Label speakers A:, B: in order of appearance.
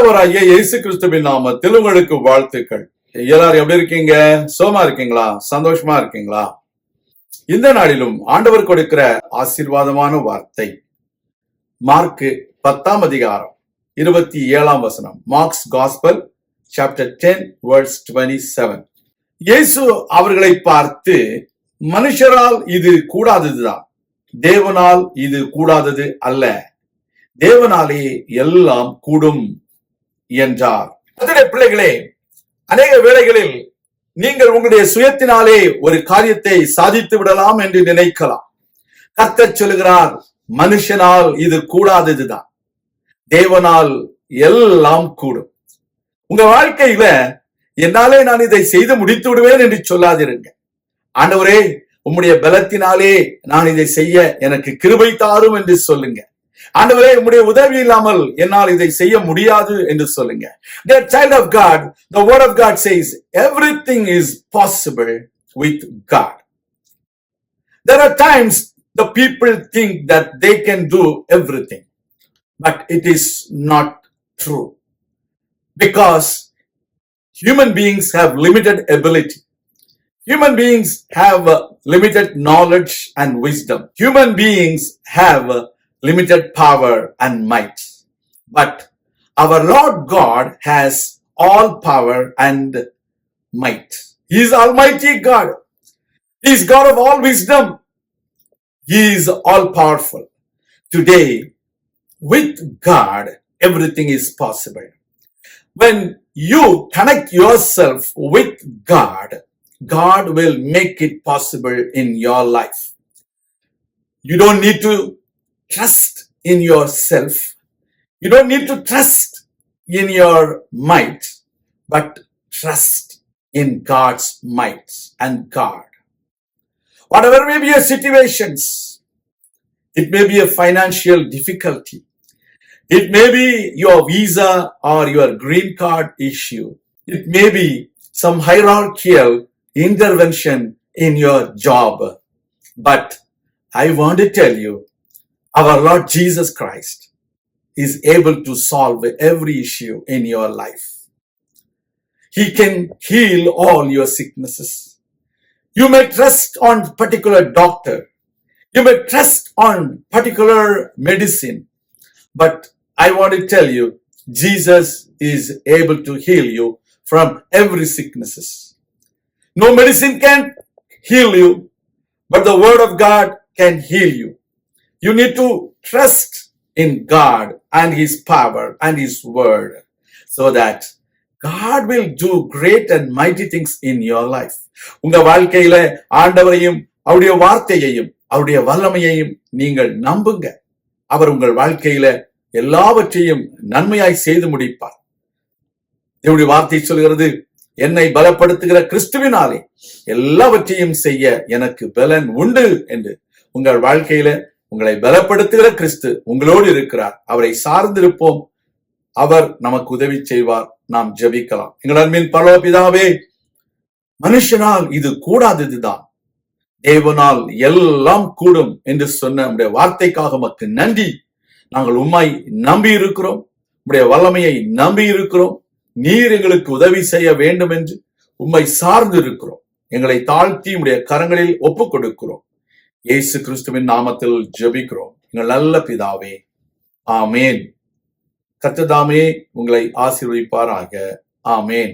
A: ஆண்டவராகிய இயேசு கிறிஸ்துவின் நாமத்தில் உங்களுக்கு வாழ்த்துக்கள். எல்லாரும் எப்படி இருக்கீங்க? சோமா இருக்கீங்களா? சந்தோஷமா இருக்கீங்களா? இந்த நாளிலும் ஆண்டவர் கொடுக்கிற ஆசீர்வாதமான வார்த்தை மார்க்கு 10 அதிகாரம் 27 மார்க்ஸ் காஸ்பல் சாப்டர் 10 verse 27. இயேசு அவர்களை பார்த்து, மனுஷரால் இது கூடாததுதான், தேவனால் இது கூடாதது அல்ல, தேவனாலே எல்லாம் கூடும் என்றார். அதனுடைய பிள்ளைகளே, அநேக வேளைகளில் நீங்கள் உங்களுடைய சுயத்தினாலே ஒரு காரியத்தை சாதித்து விடலாம் என்று நினைக்கலாம். கர்த்தர் சொல்லுகிறார், மனுஷனால் இது கூடாததுதான், தேவனால் எல்லாம் கூடும். உங்க வாழ்க்கையில என்னாலே நான் இதை செய்து முடித்து விடுவேன் என்று சொல்லாதிருங்க. ஆண்டவரே, உம்முடைய பலத்தினாலே நான் இதை செய்ய எனக்கு கிருபை தாரும் என்று சொல்லுங்க. ஆண்டவரே, உம்முடைய உதவி இல்லாமல் என்னால் இதை செய்ய முடியாது என்று சொல்லுங்க. Dear child of God, the word of God says everything is possible with God. There are times the people think that they can do everything, but it is not true, because human beings have limited ability. Human beings have limited knowledge and wisdom. Human beings have limited power and might. But our Lord God has all power and might. He is Almighty God. He is God of all wisdom. He is all powerful. Today, with God, everything is possible. When you connect yourself with God, God will make it possible in your life. You don't need to trust in yourself. You don't need to trust in your might, but trust in God's might and God. Whatever may be your situations, it may be a financial difficulty, it may be your visa or your green card issue, it may be some hierarchical intervention in your job, but I want to tell you, our Lord Jesus Christ is able to solve every issue in your life. He can heal all your sicknesses. You may trust on particular doctor. You may trust on particular medicine. But I want to tell you, Jesus is able to heal you from every sicknesses. No medicine can heal you, but the word of God can heal you. You need to trust in God and His power and His word, so that God will do great and mighty things in your life. உங்க வாழ்க்கையில ஆண்டவரையும் அவருடைய வார்த்தையையும் அவருடைய வல்லமையையும் நீங்கள் நம்புங்க. அவர் உங்கள் வாழ்க்கையில எல்லாவற்றையும் நன்மையாய் செய்து முடிப்பார். தேவனுடைய வார்த்தை சொல்கிறது, என்னை பலப்படுத்துகிற கிறிஸ்துவினாலே எல்லாவற்றையும் செய்ய எனக்கு பலன் உண்டு என்று. உங்கள் வாழ்க்கையில உங்களை பலப்படுத்துகிற கிறிஸ்து உங்களோடு இருக்கிறார். அவரை சார்ந்திருப்போம். அவர் நமக்கு உதவி செய்வார். நாம் ஜெபிக்கலாம். எங்கள் அன்பின் பரலோக பிதாவே, மனுஷனால் இது கூடாததுதான், தேவனால் எல்லாம் கூடும் என்று சொன்ன நம்முடைய வார்த்தைக்காக உமக்கு நன்றி. நாங்கள் உம்மை நம்பி இருக்கிறோம், உம்முடைய வல்லமையை நம்பி இருக்கிறோம். நீர் எங்களுக்கு உதவி செய்ய வேண்டும் என்று உம்மை சார்ந்து இருக்கிறோம். எங்களை தாழ்த்தி உம்முடைய கரங்களில் ஒப்புக் கொடுக்கிறோம். இயேசு கிறிஸ்துவின் நாமத்தில் ஜெபிக்கிறோம் எங்கள் நல்ல பிதாவே, ஆமேன். கர்த்தர் தாமே உங்களை ஆசீர்வதிப்பாராக. ஆமேன்.